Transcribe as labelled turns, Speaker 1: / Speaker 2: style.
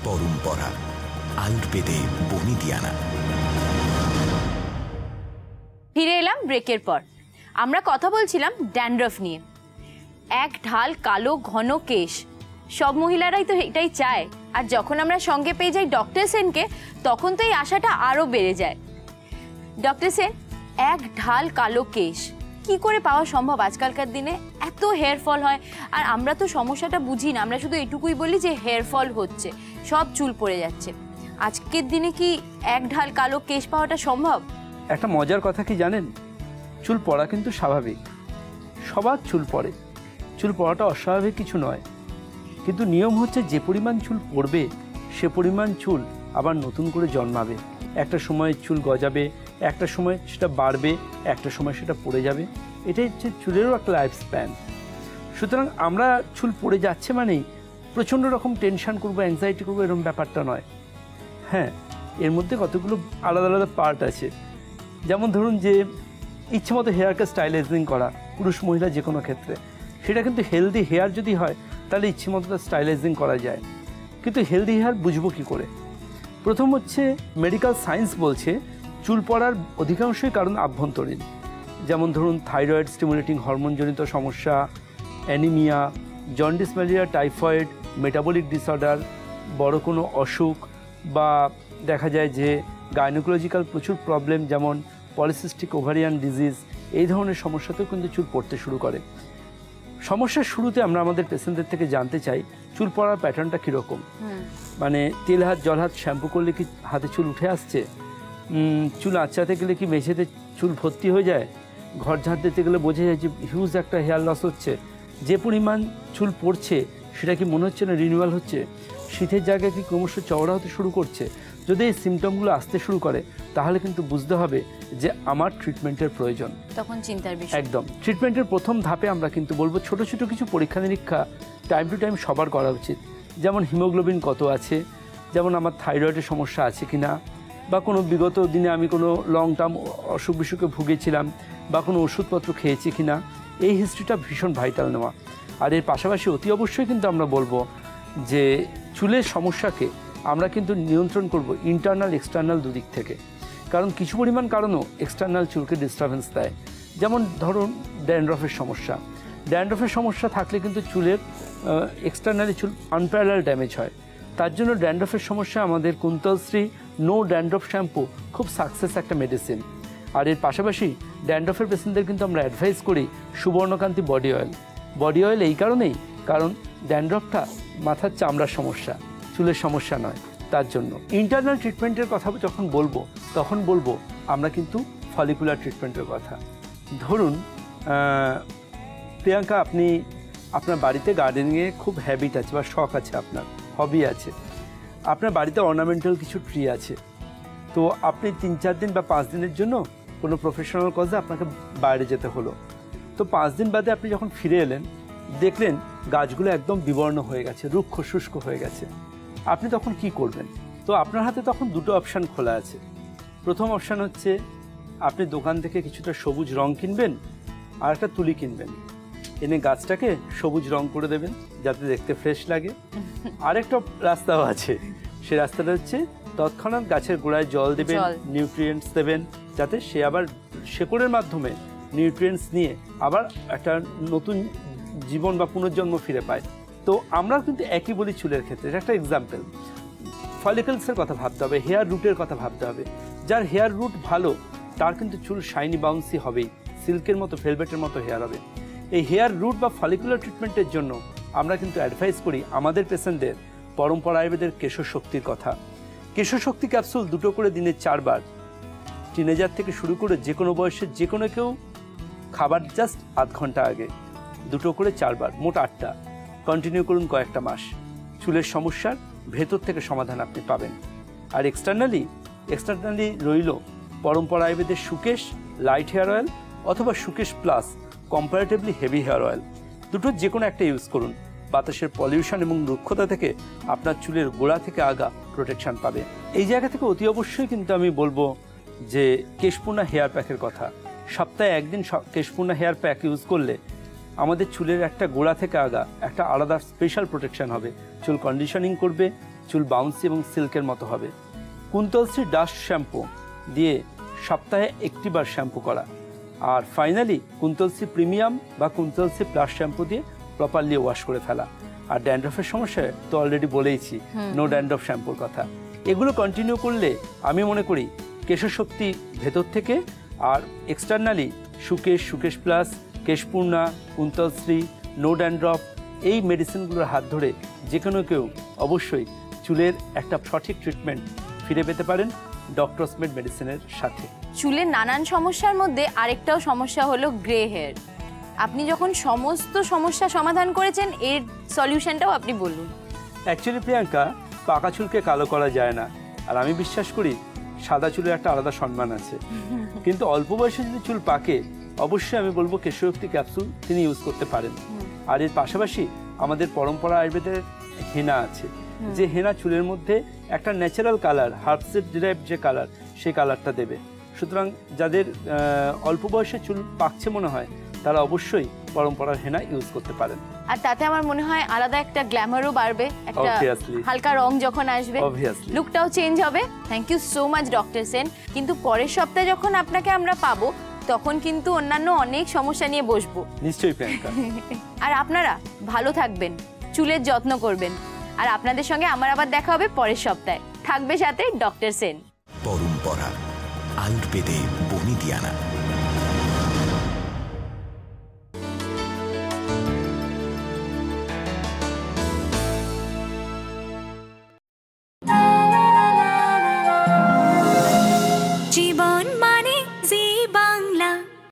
Speaker 1: পরম্পরা, আয়ুর্বেদে বনিদিয়ানা।
Speaker 2: ফিরে এলাম ব্রেকের পর। আমরা কথা বলছিলাম ড্যান্ড্রফ নিয়ে। এক ঢাল কালো ঘন কেশ, সব মহিলারাই তো এটাই চায়। আর যখন আমরা সঙ্গে পেয়ে যাই ডক্টর সেনকে, তখন তো এই আশাটা আরও বেড়ে যায়। ডক্টর সেন, এক ঢাল কালো কেশ কি করে পাওয়া সম্ভব? আজকালকার দিনে এত হেয়ার ফল হয়, আর আমরা তো সমস্যাটা বুঝি না। আমরা শুধু এটুকুই বলি যে হেয়ার ফল হচ্ছে, সব চুল পড়ে যাচ্ছে। আজকের দিনে কি এক ঢাল কালো কেশ পাওয়াটা সম্ভব?
Speaker 3: একটা মজার কথা কি জানেন, চুল পড়া কিন্তু স্বাভাবিক, সবার চুল পড়ে, চুল পড়াটা অস্বাভাবিক কিছু নয়। কিন্তু নিয়ম হচ্ছে যে পরিমাণ চুল পড়বে সে পরিমাণ চুল আবার নতুন করে জন্মাবে। একটা সময় চুল গজাবে, একটা সময় সেটা বাড়বে, একটা সময় সেটা পড়ে যাবে। এটাই হচ্ছে চুলেরও একটা লাইফ স্প্যান। সুতরাং আমরা চুল পড়ে যাচ্ছে মানেই প্রচণ্ড রকম টেনশন করবো, অ্যাংজাইটি করবো, এরকম ব্যাপারটা নয়। হ্যাঁ, এর মধ্যে কতগুলো আলাদা আলাদা পার্ট আছে। যেমন ধরুন যে ইচ্ছে মতো হেয়ারকে স্টাইলাইজিং করা, পুরুষ মহিলা যে কোনো ক্ষেত্রে, সেটা কিন্তু হেলদি হেয়ার যদি হয় তাহলে ইচ্ছে মতো স্টাইলাইজিং করা যায়। কিন্তু হেলদি হেয়ার বুঝবো কী করে? প্রথম হচ্ছে মেডিকেল সায়েন্স বলছে চুল পড়ার অধিকাংশই কারণ আভ্যন্তরীণ। যেমন ধরুন থাইরয়েড স্টিমুলেটিং হরমোনজনিত সমস্যা, anaemia, jaundice, malaria, typhoid, metabolic disorder, বড় কোনো অসুখ, বা দেখা যায় যে গাইনোকোলজিক্যাল প্রচুর প্রবলেম, যেমন পলিসিস্টিক ওভারিয়ান ডিজিজ, এই ধরনের সমস্যাতেও কিন্তু চুল পড়তে শুরু করে। সমস্যার শুরুতে আমরা আমাদের পেশেন্টদের থেকে জানতে চাই চুল পড়ার প্যাটার্নটা কীরকম। মানে তেল হাত জল হাত শ্যাম্পু করলে কি হাতে চুল উঠে আসছে? চুল আঁচড়াতে গেলে কি মেঝেতে চুল ভর্তি হয়ে যায়? ঘর ঝাঁট দিতে গেলে বোঝা যায় যে হিউজ একটা হেয়ার লস হচ্ছে। যে পরিমাণ চুল পড়ছে সেটা কি মনে হচ্ছে না রিনিউয়াল হচ্ছে? শীতের জায়গায় কি ক্রমশ চওড়া হতে শুরু করছে? যদি এই সিমটমগুলো আসতে শুরু করে তাহলে কিন্তু বুঝতে হবে যে আমার ট্রিটমেন্টের প্রয়োজন।
Speaker 2: তখন চিন্তার বিষয়।
Speaker 3: একদম। ট্রিটমেন্টের প্রথম ধাপে আমরা কিন্তু বলবো ছোট ছোট কিছু পরীক্ষা নিরীক্ষা টাইম টু টাইম সবার করা উচিত। যেমন হিমোগ্লোবিন কত আছে, যেমন আমার থাইরয়েডের সমস্যা আছে কি না, বা কোনো বিগত দিনে আমি কোনো লং টার্ম অসুখ বিসুখে ভুগেছিলাম, বা কোনো ওষুধপত্র খেয়েছি কি না, এই হিস্ট্রিটা ভীষণ ভাইটাল নেওয়া। আর এর পাশাপাশি অতি অবশ্যই কিন্তু আমরা বলবো যে চুলের সমস্যাকে আমরা কিন্তু নিয়ন্ত্রণ করব ইন্টারনাল এক্সটার্নাল দুদিক থেকে। কারণ কিছু পরিমাণ কারণও এক্সটার্নাল চুলকে ডিস্টারবেন্স দেয়। যেমন ধরুন ড্যান্ড্রফের সমস্যা। ড্যান্ড্রফের সমস্যা থাকলে কিন্তু চুলের এক্সটার্নালি চুল আনপ্যারালাল ড্যামেজ হয়। তার জন্য ড্যান্ড্রফের সমস্যা আমাদের কুন্তলশ্রী নো ড্যান্ড্রফ শ্যাম্পু খুব সাকসেস একটা মেডিসিন। আর এর পাশাপাশি ড্যান্ড্রফের পেশেন্টদের কিন্তু আমরা অ্যাডভাইস করি সুবর্ণকান্তি বডি অয়েল। বডি অয়েল এই কারণেই, কারণ ড্যান্ড্রফটা মাথার চামড়ার সমস্যা, চুলের সমস্যা নয়। তার জন্য ইন্টারনাল ট্রিটমেন্টের কথা যখন বলবো তখন বলবো আমরা কিন্তু ফলিকুলার ট্রিটমেন্টের কথা। ধরুন প্রিয়াঙ্কা, আপনি আপনার বাড়িতে গার্ডেনিংয়ে খুব হ্যাবিট আছে বা শখ আছে, আপনার হবি আছে, আপনার বাড়িতে অর্নামেন্টাল কিছু ট্রি আছে, তো আপনি 3-4 দিন বা 5 দিনের জন্য কোনো প্রফেশনাল কজে আপনাকে বাইরে যেতে হলো। তো 5 দিন বাদে আপনি যখন ফিরে এলেন দেখলেন গাছগুলো একদম বিবর্ণ হয়ে গেছে, রুক্ষ শুষ্ক হয়ে গেছে। আপনি তখন কি করবেন? তো আপনার হাতে তখন দুটো অপশান খোলা আছে। প্রথম অপশান হচ্ছে আপনি দোকান থেকে কিছুটা সবুজ রং কিনবেন আর একটা তুলি কিনবেন, এনে গাছটাকে সবুজ রং করে দেবেন যাতে দেখতে ফ্রেশ লাগে। আরেকটা রাস্তাও আছে, সে রাস্তাটা হচ্ছে তৎক্ষণাৎ গাছের গোড়ায় জল দেবেন, নিউট্রিয়েন্টস দেবেন, যাতে সে আবার শেকড়ের মাধ্যমে নিউট্রিয়েন্টস নিয়ে আবার একটা নতুন জীবন বা পুনর্জন্ম ফিরে পায়। তো আমরা কিন্তু একই বলি চুলের ক্ষেত্রে। এটা একটা এক্সাম্পল। ফলিকলসের কথা ভাবতে হবে, হেয়ার রুটের কথা ভাবতে হবে। যার হেয়ার রুট ভালো তার কিন্তু চুল শাইনি বাউন্সি হবেই, সিল্কের মতো ভেলভেটের মতো হেয়ার হবে। এই হেয়ার রুট বা ফলিকুলার ট্রিটমেন্টের জন্য আমরা কিন্তু অ্যাডভাইস করি আমাদের পেশেন্টদের পরম্পরা আয়ুর্বেদের কেশশক্তির কথা। কেশশক্তি ক্যাপসুল 2 করে দিনে 4 বার, টিনেজার থেকে শুরু করে যে কোনো বয়সের যে কোনো কেউ খাবার জাস্ট আধ ঘন্টা আগে 2 করে 4 বার, মোট 8টা কন্টিনিউ করুন কয়েকটা মাস। চুলের সমস্যার ভেতর থেকে সমাধান আপনি পাবেন। আর এক্সটার্নালি রইল পরম্পরা আয়ুর্বেদের সুকেশ লাইট হেয়ার অয়েল অথবা সুকেশ plus comparatively heavy hair oil, দুটোর যে কোনো একটা ইউজ করুন। বাতাসের পলিউশন এবং রুক্ষতা থেকে আপনার চুলের গোড়া থেকে আগা প্রোটেকশন পাবে। এই জায়গা থেকে অতি অবশ্যই কিন্তু আমি বলবো যে কেশপূর্ণা হেয়ার প্যাকের কথা। সপ্তাহে 1 দিন কেশপূর্ণা হেয়ার প্যাক ইউজ করলে আমাদের চুলের একটা গোড়া থেকে আগা একটা আলাদা স্পেশাল প্রোটেকশন হবে। চুল কন্ডিশনিং করবে, চুল বাউন্সি এবং সিল্কের মতো হবে। কুন্তলশ্রী ডাস্ট শ্যাম্পু দিয়ে সপ্তাহে একটি বার শ্যাম্পু করা, আর ফাইনালি কুন্তলশ্রী প্রিমিয়াম বা কুন্তলশ্রী প্লাস শ্যাম্পু দিয়ে প্রপারলি ওয়াশ করে ফেলা। আর ড্যান্ড্রফের সমস্যা তো অলরেডি বলেইছি, নো ড্যান্ড্রফ শ্যাম্পুর কথা। এগুলো কন্টিনিউ করলে আমি মনে করি কেশশক্তি ভেতর থেকে আর externally Sukesh, Sukesh plus, Keshpurna, Kuntalshree, no dandruff এই মেডিসিনগুলোর হাত ধরে যে কোনো কেউ অবশ্যই চুলের একটা সঠিক ট্রিটমেন্ট ফিরে পেতে পারেন ডক্টরসমেড মেডিসিনের সাথে।
Speaker 2: চুলের নানান সমস্যার মধ্যে আরেকটাও সমস্যা হলো গ্রে হেয়ার। আপনি যখন সমস্ত সমস্যা সমাধান করেছেন, এর সলিউশনটাও আপনি বলুন।
Speaker 3: অ্যাকচুয়ালি প্রিয়াঙ্কা, পাকা চুলকে কালো করা যায় না, আর আমি বিশ্বাস করি সাদা চুলের একটা আলাদা সম্মান আছে। কিন্তু অল্প বয়সে যদি চুল পাকে, অবশ্যই আমি বলবো কেশশক্তি ক্যাপসুল তিনি ইউজ করতে পারেন। আর এর পাশাপাশি আমাদের পরম্পরা আয়ুর্বেদের হেনা আছে, যে হেনা চুলের মধ্যে একটা ন্যাচারাল কালার, হার্বসের ডিরাইভ যে কালার, সেই কালারটা দেবে। সুতরাং যাদের অল্প বয়সে চুল পাকছে মনে হয়, তারা অবশ্যই পরম্পরার হেনা ইউজ করতে পারেন।
Speaker 2: আর তাতে আমার মনে হয় আলাদা একটা গ্ল্যামারও বাড়বে, একটা হালকা রং যখন আসবে লুকটাও চেঞ্জ হবে। Thank you so much doctor Sen. কিন্তু পরের সপ্তাহে যখন আপনাকে আমরা পাবো, তখন কিন্তু অন্যান্য অনেক সমস্যা নিয়ে বসবো।
Speaker 3: নিশ্চয়ই প্রিয়াঙ্কা।
Speaker 2: আর আপনারা ভালো থাকবেন, চুলের যত্ন করবেন। আর আপনাদের সঙ্গে আমার আবার দেখা হবে পরের সপ্তাহে। থাকবে সাথে ডক্টর সেন।
Speaker 1: পরম্পরা আয়ুর্বেদে বনিদিয়ানা।